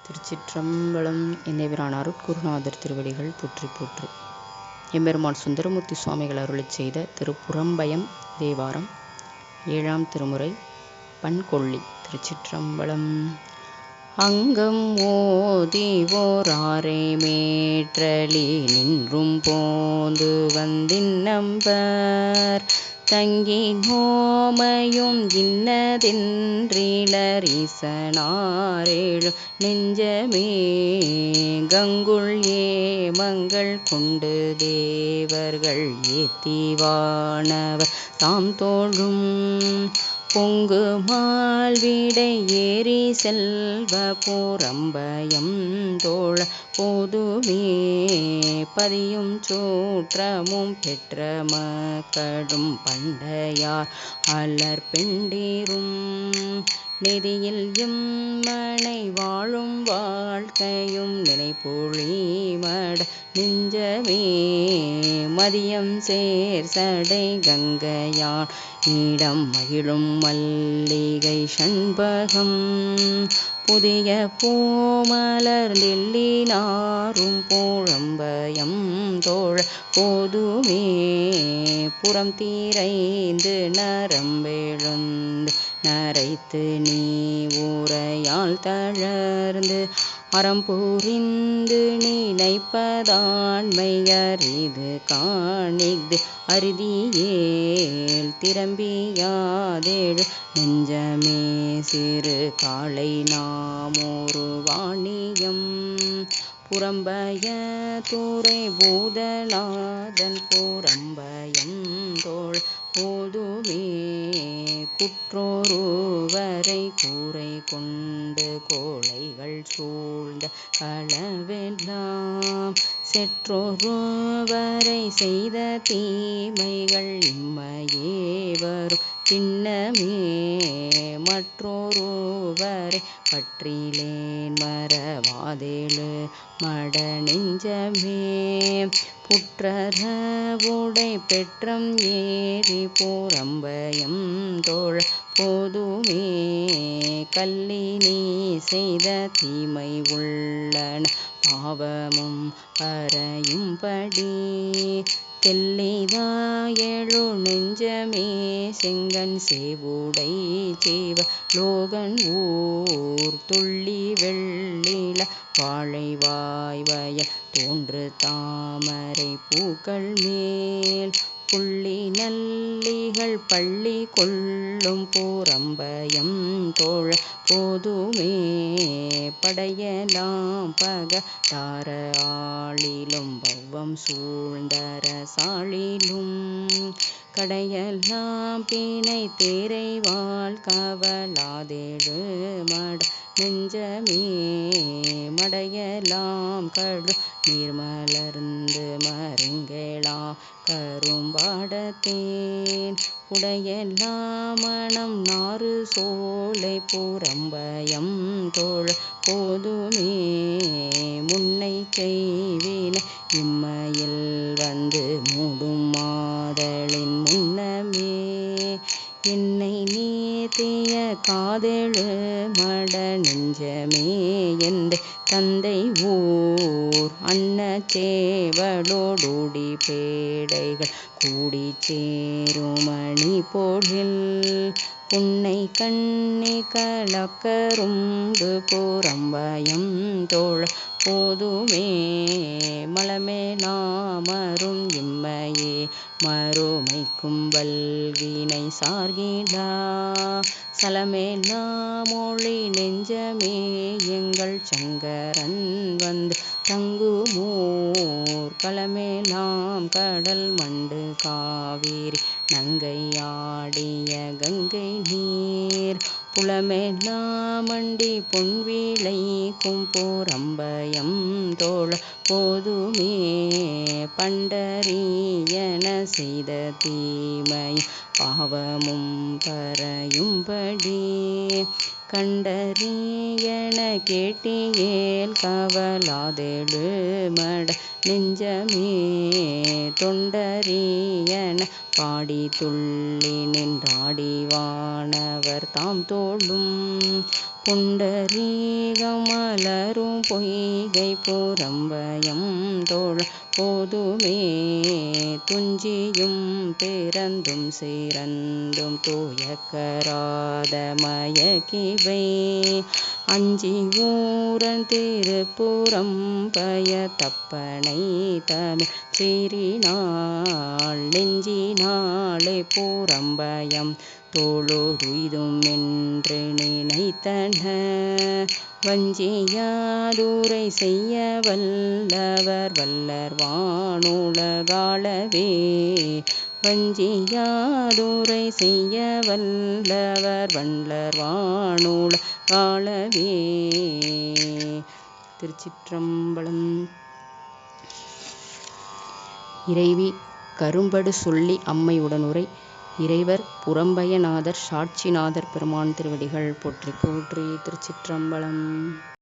திருச்சிற்றம்பலம். என்னைபிரான் அருட்குருநாதர் திருவடிகள் போற்றி போற்றி. எம்பெருமான் சுந்தரமூர்த்தி சுவாமிகள் அருளிச் செய்த திருப்புறம்பயம் தேவாரம் 7ஆம் திருமுறை பண்கொள்ளி. திருச்சிற்றம்பலம். அங்கம் ஓதிவோராரை மேற்றலி நின்றும் போந்து வந்தின்னம்பர் தங்கி நோமையும் இன்னதென்றிலரீசனாரேழு நெஞ்சமே கங்குள் ஏமங்கள் கொண்டு தேவர்கள் ஏத்திவானவர் தாம் தோழும் பொங்கு மால்விடை ஏறி செல்வ புறம்பயம் தோழ போதுமே பதியும் சூற்றமும் பெற்ற மக்களும் பண்டையார் அலர் பெண்டீரும் நெறியில் எம்மனை வாழும் வாழ்க்கையும் நினைப்பொழி மட நெஞ்சமே மதியம் சேர் சடை கங்கையான் இடம் மகிழும் மல்லிகை சண்பகம் புதிய பூமலர்ந்தெல்லினாரும் புறம்பயம் தோழ போதுமே புறம் தீரைந்து நரம்பெழுந்து நரைத்து நீ ஊரையால் தளர்ந்து அறம்புரிந்து நினைப்பதாண்மை அரிது காணிது அரிதியேல் திரம்பியாதேழு நெஞ்சமே சிறு காலை நாமொரு வாணியம் புறம்பய துறை பூதநாதன் புறம்பயம் தோழ போதுமே குற்றோருவரை கூரை கொண்டு கோளைகள் சூழ்ந்த களவெல்லாம் செற்றோருவரை செய்த தீமைகள் இம்மையே வரும் திண்ணமே மற்றோருவரை பற்றிலேன் மறவாதேழு மட நெஞ்சமே புற்றரவுடை பெற்றம் ஏறி புறம்பயம் தோழ போதுமே கல்லி நீ செய்த தீமை உள்ளன பாவமும் பறையும்படி தெல்லிதாயெழு நெஞ்சமே செங்கண் சேவுடை செய்வ லோகன் ஊர் துள்ளி வெள்ளில வாழை வாய்வயல் தோன்று தாமரை பூக்கள் மேல் புள்ளி நல்லிகள் பள்ளி கொள்ளும் புறம்பயம் தோழ போதுமே படையலாம் பக தார ஆளிலும் பவ்வம் சூழ்ந்தர சாளிலும் கடையெல்லாம் பிணை தேரைவாள் கவலாதேழு மட நெஞ்சமே மடையெல்லாம் கடு நீர்மலர்ந்து மருங்கேளா கரும்பாடத்தேன் புடையெல்லாம் மணம் நாறு சோலை புறம்பயம் தோழ போதுமே முன்னை செய்வினை இம்மையில் வந்து மூடும் மாதலின் முன்னமே என்னை நீத்திய காதெழு மட நெஞ்சமே என்று தந்தை ஊர் அன்ன சேவலோடூடி பேடைகள் கூடி சேருமணி போழில் புன்னை கண்ணி கலக்கரும்பு புறம்பயம் தோழ போதுமே மலமேலாமரும் இம்மையே மறுமைக்கும் வல்வினை சார்கிலா சலமேலாம் மொழி நெஞ்சமே எங்கள் சங்கரன் வந்து தங்குமூர் களமேலாம் கடல் மண்டு காவிரி நங்கையாடிய கங்கை நீர் புலமேலாம் மண்டி பொன்விளைக்கும் புறம்பயம் தோழ போதுமே பண்டரியன செய்த தீமையும் பாவமும் பறையும்படி கண்டறியன கேட்டியேல் கவலாதேழு மட நெஞ்சமே தொண்டரியன பாடி துள்ளி நின்றாடி வானவர் தாம் தோளும் புண்டரீகம் மலரும் பொய்கை புறம்பயம் தோழ போதுமே துஞ்சியும் பிறந்தும் சிறந்தும் தூயக்கராத மயக்கிவை அஞ்சி ஊரன் திருப்புறம் பய தப்பனை தமிழ் சீரினாள் நெஞ்சினாளே பூரம்பயம் தோளோடுய்தும் என்று நினைத்தன வஞ்சியாதுரை செய்ய வல்லவர் வல்லர் வானுலகாளவே வஞ்சியாதுரை செய்ய வல்லவர் வல்லர் வானுலகாளவே. திருச்சிற்றம்பலம். இறைவி கரும்படு சொல்லி அம்மை உடனுரை. இறைவர் புறம்பயநாதர் சாட்சிநாதர் பெருமான் திருவடிகள் போற்றி போற்றி. திருச்சிற்றம்பலம்.